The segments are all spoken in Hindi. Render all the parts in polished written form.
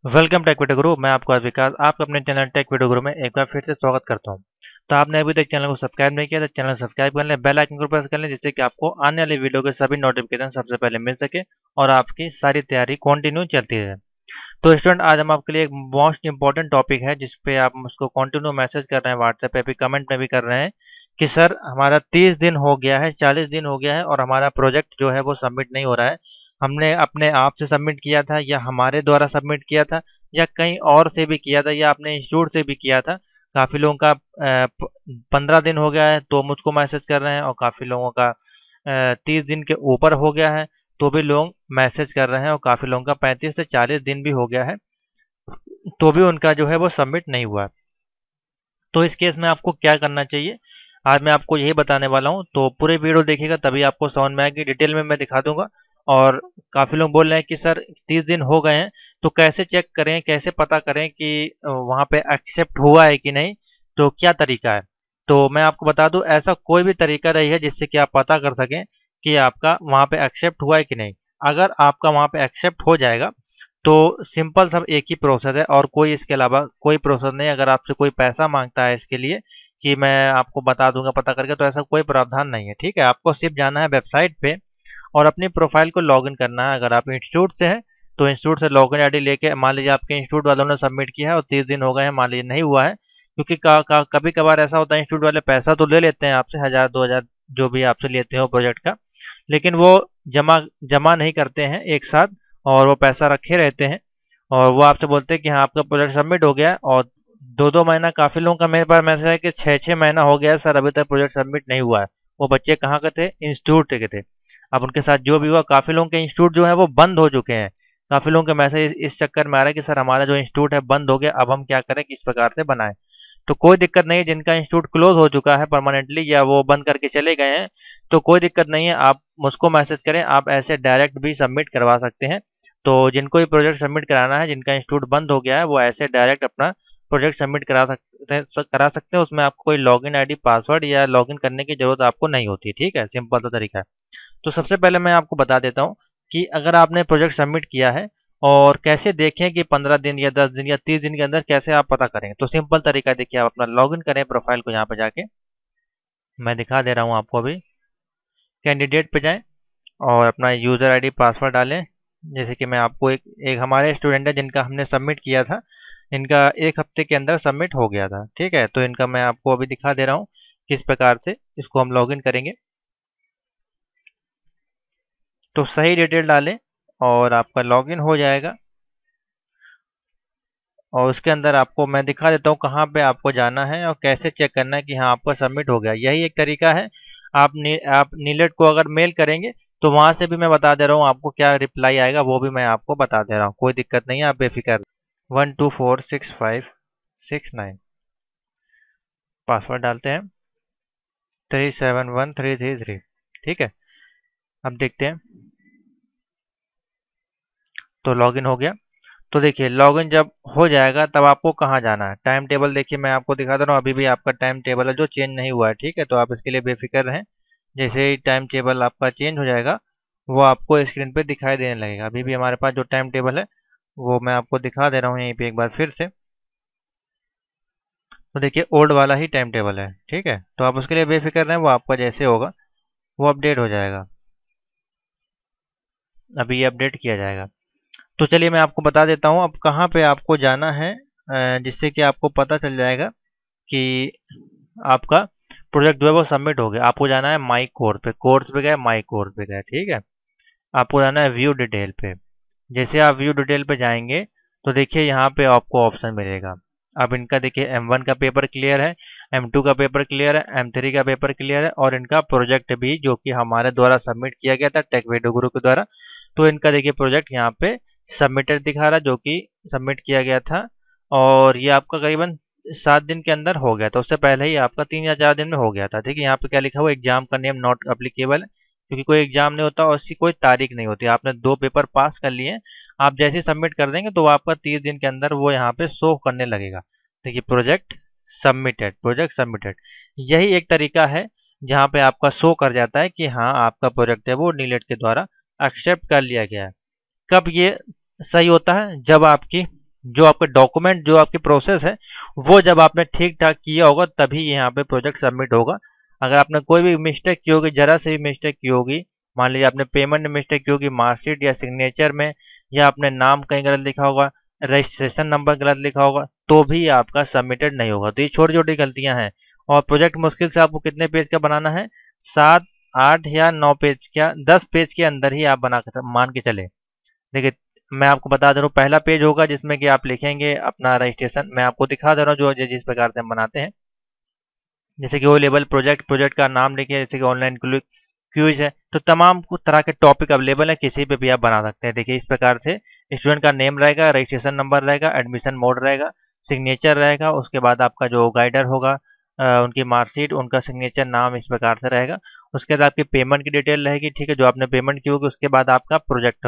वेलकम टेक वीडियो गुरु। मैं आपका विकास आपका अपने चैनल टेक वीडियो गुरु में एक बार फिर से स्वागत करता हूं। तो आपने अभी तक चैनल को सब्सक्राइब नहीं किया तो चैनल सब्सक्राइब कर लें, बेल आइकन को प्रेस कर लें, जिससे कि आपको आने वाली वीडियो के सभी नोटिफिकेशन सबसे पहले मिल सके और आपकी सारी तैयारी कंटिन्यू चलती रहे। तो स्टूडेंट, आज हम आपके लिए एक मोस्ट इंपॉर्टेंट टॉपिक है जिसपे आप उसको कंटिन्यू मैसेज कर रहे हैं, व्हाट्सएप पे भी कमेंट में भी कर रहे हैं कि सर हमारा 30 दिन हो गया है, 40 दिन हो गया है और हमारा प्रोजेक्ट जो है वो सबमिट नहीं हो रहा है। हमने अपने आप से सबमिट किया था या हमारे द्वारा सबमिट किया था या कहीं और से भी किया था या अपने इंस्टीट्यूट से भी किया था। काफ़ी लोगों का 15 दिन हो गया है तो मुझको मैसेज कर रहे हैं, और काफ़ी लोगों का 30 दिन के ऊपर हो गया है तो भी लोग मैसेज कर रहे हैं, और काफ़ी लोगों का 35 से 40 दिन भी हो गया है तो भी उनका जो है वो सबमिट नहीं हुआ है। तो इस केस में आपको क्या करना चाहिए, आज मैं आपको यही बताने वाला हूँ। तो पूरे वीडियो देखिएगा तभी आपको समझ में आएगी, डिटेल में मैं दिखा दूंगा। और काफ़ी लोग बोल रहे हैं कि सर 30 दिन हो गए हैं तो कैसे चेक करें, कैसे पता करें कि वहाँ पे एक्सेप्ट हुआ है कि नहीं, तो क्या तरीका है। तो मैं आपको बता दूं, ऐसा कोई भी तरीका नहीं है जिससे कि आप पता कर सकें कि आपका वहाँ पे एक्सेप्ट हुआ है कि नहीं। अगर आपका वहाँ पे एक्सेप्ट हो जाएगा तो सिंपल सब एक ही प्रोसेस है और कोई इसके अलावा कोई प्रोसेस नहीं। अगर आपसे कोई पैसा मांगता है इसके लिए कि मैं आपको बता दूंगा पता करके, तो ऐसा कोई प्रावधान नहीं है। ठीक है, आपको सिर्फ जाना है वेबसाइट पे और अपनी प्रोफाइल को लॉगिन करना है। अगर आप इंस्टीट्यूट से हैं तो इंस्टीट्यूट से लॉगिन आईडी लेके, मान लीजिए आपके इंस्टीट्यूट वालों ने सबमिट किया है और 30 दिन हो गए हैं, मान लीजिए नहीं हुआ है, क्योंकि कभी कभार ऐसा होता है इंस्टीट्यूट वाले पैसा तो ले लेते हैं आपसे, 1000 2000 जो भी आपसे लेते हो प्रोजेक्ट का, लेकिन वो जमा जमा नहीं करते हैं एक साथ, और वो पैसा रखे रहते हैं और वो आपसे बोलते हैं कि हाँ आपका प्रोजेक्ट सबमिट हो गया है। और 2 2 महीना, काफ़ी लोगों का मेरे पास मैसेज है कि 6 6 महीना हो गया है सर, अभी तक प्रोजेक्ट सबमिट नहीं हुआ है। वो बच्चे कहाँ के थे? इंस्टीट्यूट के थे। अब उनके साथ जो भी हुआ, काफ़ी लोगों के इंस्टीट्यूट जो है वो बंद हो चुके हैं। काफ़ी लोगों के मैसेज इस चक्कर में आ रहा है कि सर हमारा जो इंस्टीट्यूट है बंद हो गया, अब हम क्या करें, किस प्रकार से बनाएं। तो कोई दिक्कत नहीं है, जिनका इंस्टीट्यूट क्लोज हो चुका है परमानेंटली या वो बंद करके चले गए हैं तो कोई दिक्कत नहीं है, आप मुझको मैसेज करें, आप ऐसे डायरेक्ट भी सबमिट करवा सकते हैं। तो जिनको भी प्रोजेक्ट सबमिट कराना है, जिनका इंस्टीट्यूट बंद हो गया है, वो ऐसे डायरेक्ट अपना प्रोजेक्ट सबमिट करा सकते हैं। उसमें आपको कोई लॉगिन आईडी पासवर्ड या लॉगिन करने की जरूरत आपको नहीं होती। ठीक है, सिंपल सा तरीका है। तो सबसे पहले मैं आपको बता देता हूँ कि अगर आपने प्रोजेक्ट सबमिट किया है और कैसे देखें कि 15 दिन या 10 दिन या 30 दिन के अंदर कैसे आप पता करें, तो सिंपल तरीका देखिए, आप अपना लॉगिन करें प्रोफाइल को, यहाँ पे जाके मैं दिखा दे रहा हूँ आपको। अभी कैंडिडेट पे जाएं और अपना यूज़र आईडी पासवर्ड डालें। जैसे कि मैं आपको एक हमारे स्टूडेंट है जिनका हमने सबमिट किया था, इनका 1 हफ्ते के अंदर सबमिट हो गया था। ठीक है, तो इनका मैं आपको अभी दिखा दे रहा हूँ किस प्रकार से इसको हम लॉगिन करेंगे। तो सही डिटेल डालें और आपका लॉगिन हो जाएगा, और उसके अंदर आपको मैं दिखा देता हूँ कहाँ पे आपको जाना है और कैसे चेक करना है कि हाँ आपका सबमिट हो गया। यही एक तरीका है। आप नीलेट को अगर मेल करेंगे तो वहां से भी मैं बता दे रहा हूँ आपको क्या रिप्लाई आएगा, वो भी मैं आपको बता दे रहा हूँ, कोई दिक्कत नहीं है, आप बेफिक्र। 124656 पासवर्ड डालते हैं, 371333। ठीक है, अब देखते हैं। तो लॉगिन हो गया। तो देखिए, लॉगिन जब हो जाएगा तब आपको कहाँ जाना है, टाइम टेबल देखिए मैं आपको दिखा दे रहा हूँ, अभी भी आपका टाइम टेबल है जो चेंज नहीं हुआ है। ठीक है, तो आप इसके लिए बेफिक्र रहें। जैसे ही टाइम टेबल आपका चेंज हो जाएगा वो आपको स्क्रीन पे दिखाई देने लगेगा। अभी भी हमारे पास जो टाइम टेबल है वो मैं आपको दिखा दे रहा हूँ यहीं पे एक बार फिर से। तो देखिए, ओल्ड वाला ही टाइम टेबल है। ठीक है, तो आप उसके लिए बेफिक्र रहें, वो आपका जैसे होगा वो अपडेट हो जाएगा। अभी ये अपडेट किया जाएगा। तो चलिए मैं आपको बता देता हूँ अब कहाँ पे आपको जाना है, जिससे कि आपको पता चल जाएगा कि आपका प्रोजेक्ट जो है वो सबमिट हो गया। आपको जाना है माई कोर्स पे, कोर्स पे गए, माई कोर्स पे गए। ठीक है, आपको जाना है व्यू डिटेल पे। जैसे आप व्यू डिटेल पे जाएंगे तो देखिए यहाँ पे आपको ऑप्शन मिलेगा। अब इनका देखिए M1 का पेपर क्लियर है, M2 का पेपर क्लियर है, M3 का पेपर क्लियर है, और इनका प्रोजेक्ट भी जो कि हमारे द्वारा सबमिट किया गया था टेक वीडियो गुरु के द्वारा, तो इनका देखिए प्रोजेक्ट यहाँ पे सबमिटेड दिखा रहा है, जो कि सबमिट किया गया था। और ये आपका करीबन 7 दिन के अंदर हो गया था, उससे पहले ही आपका 3 या 4 दिन में हो गया था। ठीक है, यहाँ पे क्या लिखा हुआ, एग्जाम का नेम नॉट अप्लीकेबल है, क्योंकि कोई एग्जाम नहीं होता और उसकी कोई तारीख नहीं होती। आपने 2 पेपर पास कर लिए, आप जैसे ही सबमिट कर देंगे तो आपका 30 दिन के अंदर वो यहाँ पे शो करने लगेगा। देखिए, प्रोजेक्ट सबमिटेड, प्रोजेक्ट सबमिटेड, यही एक तरीका है जहाँ पे आपका शो कर जाता है कि हाँ आपका प्रोजेक्ट है वो नीलेट के द्वारा एक्सेप्ट कर लिया गया है। कब ये सही होता है? जब आपकी जो आपका डॉक्यूमेंट, जो आपकी प्रोसेस है, वो जब आपने ठीक ठाक किया होगा तभी यहाँ पे प्रोजेक्ट सबमिट होगा। अगर आपने कोई भी मिस्टेक की होगी, जरा से भी मिस्टेक की होगी, मान लीजिए आपने पेमेंट में मिस्टेक की होगी, मार्कशीट या सिग्नेचर में, या आपने नाम कहीं गलत लिखा होगा, रजिस्ट्रेशन नंबर गलत लिखा होगा, तो भी आपका सबमिटेड नहीं होगा। तो ये छोटी छोटी गलतियां हैं। और प्रोजेक्ट मुश्किल से आपको कितने पेज का बनाना है? 7, 8 या 9 पेज, क्या 10 पेज के अंदर ही आप बना कर मान के चले। देखिए, मैं आपको बता दे रहा हूँ, पहला पेज होगा जिसमें कि आप लिखेंगे अपना रजिस्ट्रेशन। मैं आपको दिखा दे रहा हूँ जो जिस प्रकार से हम बनाते हैं। जैसे कि वो लेवल प्रोजेक्ट, प्रोजेक्ट का नाम लिखिए, जैसे कि ऑनलाइन क्यूज है, तो तमाम तरह के टॉपिक अवेलेबल है, किसी पे भी आप बना सकते हैं। देखिए इस प्रकार से स्टूडेंट का नेम रहेगा, रजिस्ट्रेशन नंबर रहेगा, एडमिशन मोड रहेगा, सिग्नेचर रहेगा, उसके बाद आपका जो गाइडर होगा, उनकी मार्कशीट, उनका सिग्नेचर, नाम, इस प्रकार से रहेगा। उसके बाद आपकी पेमेंट की डिटेल रहेगी, ठीक है, जो आपने पेमेंट की होगी। उसके बाद आपका प्रोजेक्ट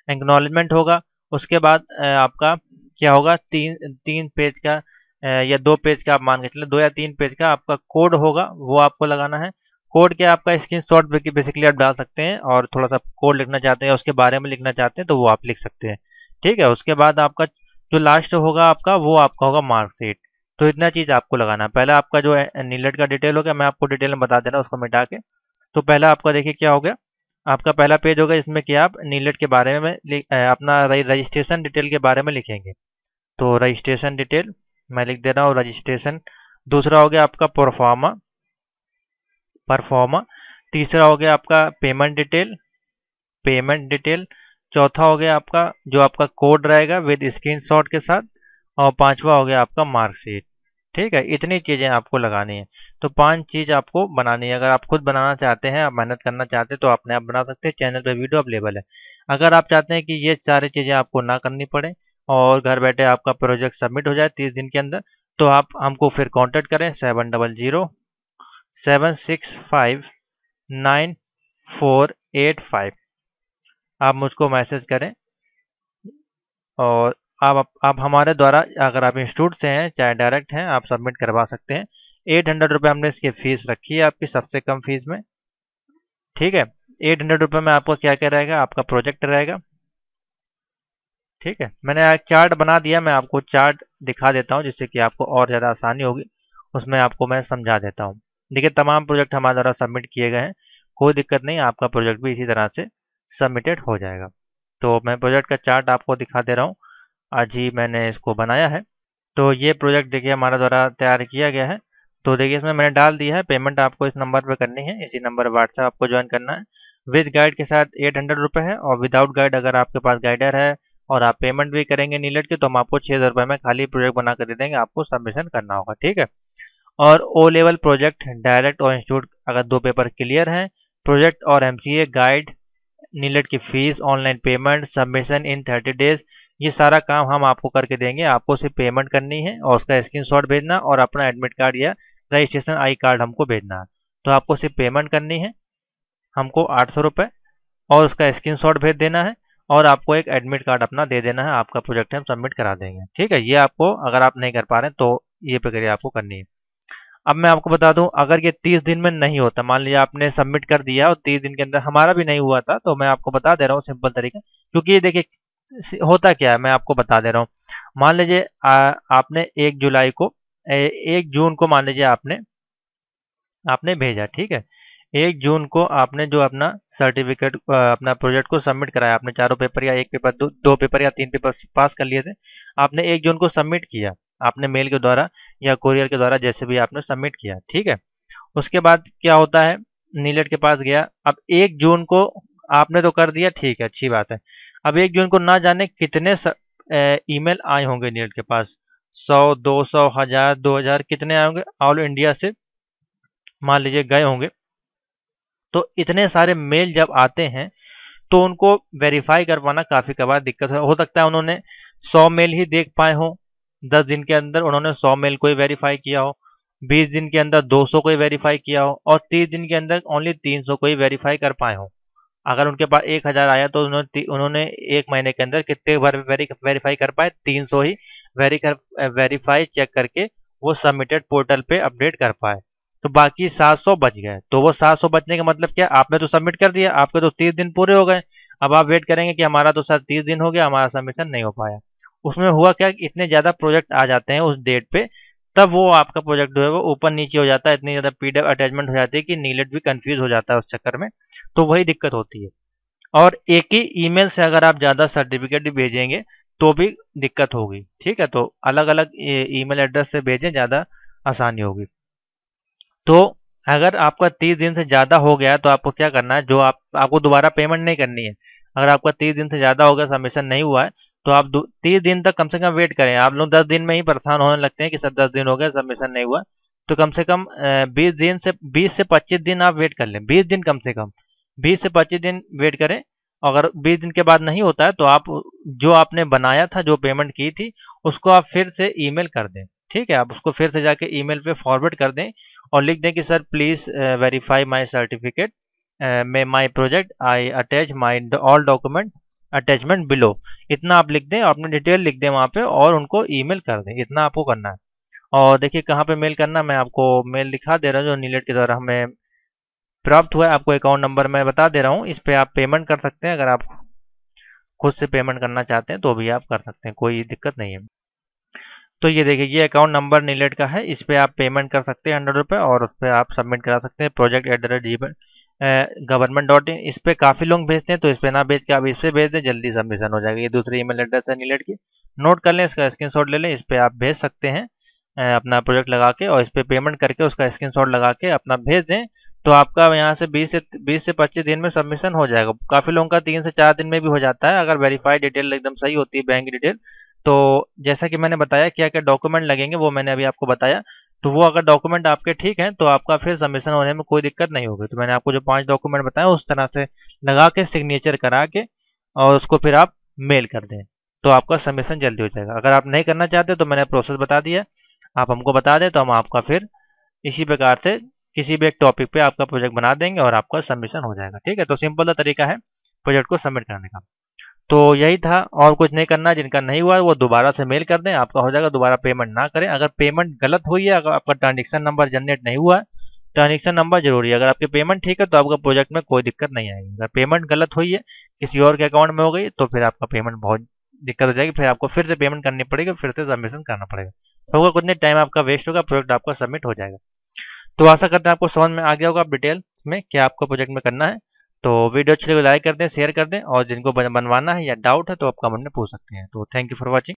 एक्नॉलेजमेंट होगा। उसके बाद आपका क्या होगा, तीन पेज का या 2 पेज का, आप मान के चले 2 या 3 पेज का आपका कोड होगा, वो आपको लगाना है। कोड क्या, आपका स्क्रीनशॉट बेसिकली आप डाल सकते हैं, और थोड़ा सा कोड लिखना चाहते हैं, उसके बारे में लिखना चाहते हैं तो वो आप लिख सकते हैं, ठीक है। उसके बाद आपका जो लास्ट होगा आपका, वो आपका होगा मार्कशीट। तो इतना चीज़ आपको लगाना है। पहले आपका जो है नीलेट का डिटेल हो गया, मैं आपको डिटेल में बता दे रहा हूँ उसको मिटा के। तो पहला आपका देखिए क्या हो गया, आपका पहला पेज होगा जिसमें कि आप नीलेट के बारे में अपना रजिस्ट्रेशन डिटेल के बारे में लिखेंगे। तो रजिस्ट्रेशन डिटेल मैं लिख दे रहा हूँ, रजिस्ट्रेशन। दूसरा हो गया आपका परफॉर्मा परफॉर्मा तीसरा हो गया आपका पेमेंट डिटेल। चौथा हो गया आपका जो आपका कोड रहेगा विद स्क्रीनशॉट के साथ। और पांचवा हो गया आपका मार्कशीट, ठीक है। इतनी चीज़ें आपको लगानी है। तो 5 चीज़ आपको बनानी है। अगर आप खुद बनाना चाहते हैं, आप मेहनत करना चाहते हैं, तो अपने आप बना सकते हैं। चैनल पे वीडियो अवेलेबल है। अगर आप चाहते हैं कि ये सारी चीज़ें आपको ना करनी पड़े और घर बैठे आपका प्रोजेक्ट सबमिट हो जाए 30 दिन के अंदर, तो आप हमको फिर कांटेक्ट करें 7007659485। आप मुझको मैसेज करें, और आप हमारे द्वारा, अगर आप इंस्टीट्यूट से हैं चाहे डायरेक्ट हैं, आप सबमिट करवा सकते हैं। 800 रुपये हमने इसकी फीस रखी है, आपकी सबसे कम फीस में, ठीक है। 800 रुपये में आपका क्या क्या रहेगा, आपका प्रोजेक्ट रहेगा, ठीक है। मैंने एक चार्ट बना दिया, मैं आपको चार्ट दिखा देता हूँ जिससे कि आपको और ज़्यादा आसानी होगी। उसमें आपको मैं समझा देता हूँ। देखिए तमाम प्रोजेक्ट हमारे द्वारा सबमिट किए गए हैं, कोई दिक्कत नहीं, आपका प्रोजेक्ट भी इसी तरह से सबमिटेड हो जाएगा। तो मैं प्रोजेक्ट का चार्ट आपको दिखा दे रहा हूँ, आज ही मैंने इसको बनाया है। तो ये प्रोजेक्ट देखिए हमारा द्वारा तैयार किया गया है। तो देखिए इसमें मैंने डाल दिया है, पेमेंट आपको इस नंबर पर करनी है, इसी नंबर व्हाट्सएप आपको ज्वाइन करना है। विद गाइड के साथ 800 रुपये है, और विदाउट गाइड अगर आपके पास गाइडर है और आप पेमेंट भी करेंगे नीलेट की, तो हम आपको 6000 रुपये में खाली प्रोजेक्ट बना कर दे देंगे, आपको सबमिशन करना होगा, ठीक है। और ओ लेवल प्रोजेक्ट डायरेक्ट और इंस्टीट्यूट अगर 2 पेपर क्लियर हैं, प्रोजेक्ट और एमसीए गाइड, नीलेट की fees, online payment, submission in 30 days, ये सारा काम हम आपको करके देंगे। आपको सिर्फ पेमेंट करनी है और उसका स्क्रीनशॉट भेजना, और अपना एडमिट कार्ड या रजिस्ट्रेशन आई कार्ड हमको भेजना है। तो आपको सिर्फ पेमेंट करनी है हमको 800 रुपये, और उसका स्क्रीनशॉट भेज देना है, और आपको एक एडमिट कार्ड अपना दे देना है। आपका प्रोजेक्ट हम सबमिट करा देंगे, ठीक है। ये आपको, अगर आप नहीं कर पा रहे हैं तो ये प्रक्रिया आपको करनी है। अब मैं आपको बता दूं, अगर ये 30 दिन में नहीं होता, मान लीजिए आपने सबमिट कर दिया और 30 दिन के अंदर हमारा भी नहीं हुआ था, तो मैं आपको बता दे रहा हूँ सिंपल तरीका। क्योंकि ये देखिए होता क्या है, मैं आपको बता दे रहा हूँ। मान लीजिए आपने 1 जुलाई को 1 जून को मान लीजिए आपने आपने भेजा, ठीक है। 1 जून को आपने जो अपना सर्टिफिकेट, अपना प्रोजेक्ट को सबमिट कराया, आपने चारों पेपर या एक पेपर, दो पेपर या 3 पेपर पास कर लिए थे। आपने 1 जून को सबमिट किया, आपने मेल के द्वारा या कोरियर के द्वारा, जैसे भी आपने सबमिट किया, ठीक है। उसके बाद क्या होता है, नीलेट के पास गया। अब 1 जून को आपने तो कर दिया, ठीक है, अच्छी बात है। अब 1 जून को ना जाने कितने ईमेल आए होंगे नीलेट के पास, 100, 200, 1000, 2000, कितने आए होंगे, ऑल इंडिया से मान लीजिए गए होंगे। तो इतने सारे मेल जब आते हैं, तो उनको वेरीफाई कर पाना काफ़ी कभार दिक्कत हो सकता है। उन्होंने 100 मेल ही देख पाए हो, 10 दिन के अंदर उन्होंने 100 मेल को ही वेरीफाई किया हो, 20 दिन के अंदर 200 को ही वेरीफाई किया हो, और 30 दिन के अंदर ओनली 300 को ही वेरीफाई कर पाए हो। अगर उनके पास 1000 आया, तो उन्होंने 1 महीने के अंदर कितने बार वेरीफाई कर पाए, 300 ही वेरीफाई चेक करके वो सबमिटेड पोर्टल पे अपडेट कर पाए। तो बाकी 700 बच गए। तो वो 700 बचने का मतलब क्या, आपने तो सबमिट कर दिया, आपके तो 30 दिन पूरे हो गए। अब आप वेट करेंगे कि हमारा तो सर 30 दिन हो गया, हमारा सबमिशन नहीं हो पाया। उसमें हुआ क्या कि इतने ज़्यादा प्रोजेक्ट आ जाते हैं उस डेट पे, तब वो आपका प्रोजेक्ट जो है वो ऊपर नीचे हो जाता है, इतनी ज़्यादा पीडीएफ अटैचमेंट हो जाती है कि नीलेट भी कंफ्यूज हो जाता है उस चक्कर में। तो वही दिक्कत होती है। और एक ही ईमेल से अगर आप ज़्यादा सर्टिफिकेट भी भेजेंगे तो भी दिक्कत होगी। ठीक है, तो अलग अलग ईमेल एड्रेस से भेजें, ज़्यादा आसानी होगी। तो अगर आपका 30 दिन से ज़्यादा हो गया तो आपको क्या करना है, जो आपको दोबारा पेमेंट नहीं करनी है। अगर आपका 30 दिन से ज़्यादा हो गया, सबमिशन नहीं हुआ है, तो आप 30 दिन तक कम से कम वेट करें। आप लोग 10 दिन में ही परेशान होने लगते हैं कि सर 10 दिन हो गए सबमिशन नहीं हुआ, तो कम से कम 20 से 25 दिन आप वेट कर लें। 20 दिन कम से कम, 20 से 25 दिन वेट करें। अगर 20 दिन के बाद नहीं होता है तो आप जो आपने बनाया था, जो पेमेंट की थी, उसको आप फिर से ईमेल कर दें। ठीक है, आप उसको फिर से जाके ईमेल पे फॉरवर्ड कर दें और लिख दें कि sir please verify my certificate में my project, I attach my all document attachment below. इतना आप लिख दें, अपनी डिटेल लिख दें वहाँ पे और उनको ईमेल कर दें। इतना आपको करना है। और देखिए कहाँ पे मेल करना, मैं आपको मेल दिखा दे रहा हूँ जो नीलेट के द्वारा हमें प्राप्त हुआ है। आपको अकाउंट नंबर मैं बता दे रहा हूँ, इस पे आप पेमेंट कर सकते हैं। अगर आप खुद से पेमेंट करना चाहते हैं तो भी आप कर सकते हैं, कोई दिक्कत नहीं है। तो ये देखिए, ये अकाउंट नंबर नीलेट का है, इस पे आप पेमेंट कर सकते हैं 100 रुपये और उस पर आप सबमिट करा सकते हैं project@gmail.gov.in। इस पे काफ़ी लोग भेजते हैं, तो इस पे ना भेज के आप इस पे भेज दें, जल्दी सबमिशन हो जाएगा। ये दूसरी ईमेल एड्रेस है नीलेट की, नोट कर लें, इसका स्क्रीनशॉट ले लें। इस पे आप भेज सकते हैं अपना प्रोजेक्ट लगा के, और इस पे पेमेंट करके उसका स्क्रीनशॉट लगा के अपना भेज दें, तो आपका यहाँ से 20 से 25 दिन में सबमिशन हो जाएगा। काफ़ी लोगों का 3 से 4 दिन में भी हो जाता है, अगर वेरीफाइड डिटेल एकदम सही होती है, बैंक डिटेल। तो जैसा कि मैंने बताया क्या क्या डॉक्यूमेंट लगेंगे वो मैंने अभी आपको बताया। तो वो अगर डॉक्यूमेंट आपके ठीक हैं तो आपका फिर सबमिशन होने में कोई दिक्कत नहीं होगी। तो मैंने आपको जो 5 डॉक्यूमेंट बताया उस तरह से लगा के सिग्नेचर करा के और उसको फिर आप मेल कर दें, तो आपका सबमिशन जल्दी हो जाएगा। अगर आप नहीं करना चाहते तो मैंने प्रोसेस बता दिया, आप हमको बता दें तो हम आपका फिर इसी प्रकार से किसी भी एक टॉपिक पे आपका प्रोजेक्ट बना देंगे और आपका सबमिशन हो जाएगा। ठीक है, तो सिंपल सा तरीका है प्रोजेक्ट को सबमिट करने का। तो यही था, और कुछ नहीं करना। जिनका नहीं हुआ है वो दोबारा से मेल कर दें, आपका हो जाएगा। दोबारा पेमेंट ना करें। अगर पेमेंट गलत हुई है, अगर आपका ट्रांजेक्शन नंबर जनरेट नहीं हुआ है, ट्रांजेक्शन नंबर जरूरी है। अगर आपकी पेमेंट ठीक है तो आपका प्रोजेक्ट में कोई दिक्कत नहीं आएगी। अगर पेमेंट गलत हुई है, किसी और के अकाउंट में हो गई, तो फिर आपका पेमेंट बहुत दिक्कत हो जाएगी, फिर आपको फिर से पेमेंट करनी पड़ेगी, फिर से सबमिशन करना पड़ेगा। तो होगा कुछ नहीं, टाइम आपका वेस्ट होगा, प्रोजेक्ट आपका सबमिट हो जाएगा। तो आशा करते हैं आपको समझ में आ गया होगा डिटेल में क्या आपको प्रोजेक्ट में करना है। तो वीडियो अच्छी लगे लाइक कर दें, शेयर कर दें, और जिनको बनवाना है या डाउट है तो आप कमेंट में पूछ सकते हैं। तो थैंक यू फॉर वॉचिंग।